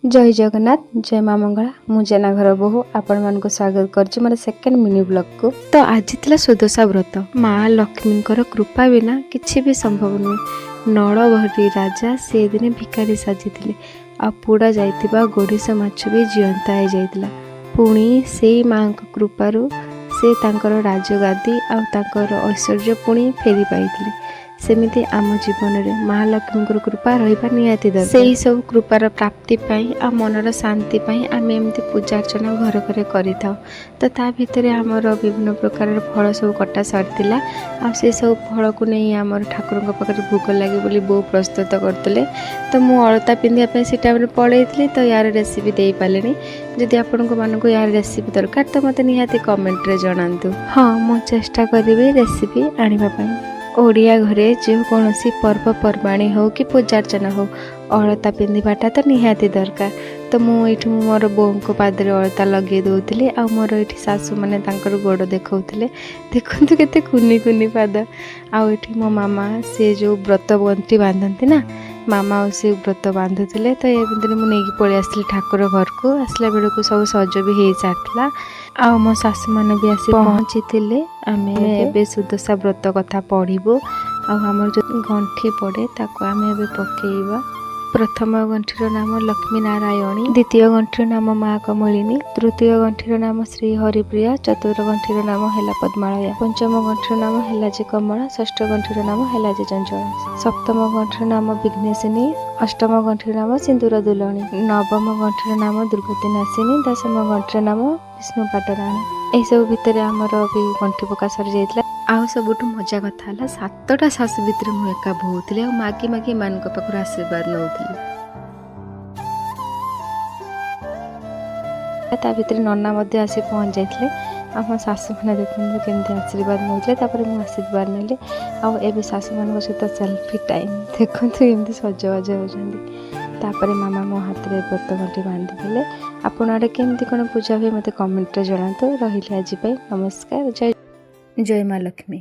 जय जगन्नाथ जय माँ मंगला मु जेना घर बहु आपण मानक स्वागत करछि मोर सेकंड मिनी ब्लॉग को। तो आज थिला सुदशा व्रत माँ लक्ष्मी कृपा बिना किछि भी संभव नुहे। नलभरी राजा से दिन भिखारी साजिथिले आ पोड़ा जाइतिबा गोड़िस माछ भी जीवंता हो जाइतिला। पुणी से माँ कृपारू से तांकर राजगादी आ तांकर ऐश्वर्य पुणी फेरी पाइथिले। सेमिति आम जीवन में महालक्ष्मी कृपा रही निहाती दरकार। से सब कृपार प्राप्ति आ मनर शांति आम एमती पूजा अर्चना घर घर करि थाउ। तो ता भितर आमर विभिन्न प्रकार फल सब कटा सारीला आ से सब फल को नहीं आमर ठाकुर पाखे भोग लगे बोली बो प्रस्तुत करते। तो मु अलता पिंधापी से टाइम पलैली तो यार रेसिपी दे पारे। जदि आपण मानक यार रेसिपी दरकार तो मत निहाती कमेंट रे जणांतु। हाँ मु चेष्टा करी रेसिपी आनिबा। ओडिया घरे जो कौन सी पर्वपर्वाणी हो कि पूजा अर्चना हो अलता पिंधाटा तो निहाती दरकार। तो मुझे मोर बों को पादरे अलता लगे दूसरी आ मोर ये सासू मैंने गोड़ देखते देखु के कुनी कुनी पाद। आठी मो मामा से जो व्रत गंठी बांधती ना मामा से व्रत बांधुले। तो ये भितर मुझे पलि आसली ठाकुर घर को आसला बेलू सब सज भी हो सारा आ मो सासू मैंने भी आसी पहुँची। आम ए सुदशा व्रत कथा पढ़ू आमर जो गंठी पड़े ताको आम ए पकेबा। प्रथम गंठीर नाम लक्ष्मी नारायणी, द्वितीय गंठीर नाम माँ कमलिनी, तृतीय गंठीर नाम श्री हरिप्रिया, चतुर्थ गंठीर नाम है पद्मालया, पंचम गंठीर नाम है जे कमला, षष्ठ गंठीर नाम है जे चंचला, सप्तम गंठीर नाम विघ्नेशिनी, अष्टम गंठीर नाम सिंदूर दुलणी, नवम गंठीर नाम दुर्गति नाशिनी, दशम गंठीर नाम विष्णु पाटराणी। यह सब भितर आमर भी गंठी पका सरी जाइतिला। आउ सबुठु मजा कथा है 7टा सासु भितर मु एका बोहुतली आ मागी मागी मान पाखर आशीर्वाद नौथली। ता भितर नन्ना मध्य आसी पहुँच जाइतिले। आम सासु मैंने देखते केमती आशीर्वाद नौले मु आशीर्वाद नेली। आउ एबे सासु मान सहित सेल्फी टाइम देखते केमती सजबाज होती। मामा मो हाथ में व्रत गंठी बांधि देले। आपण आड़े केमती कौन पूजा हुए मत कमेंट रे जणातु। रहिले आज नमस्कार। जय जय माँ लक्ष्मी।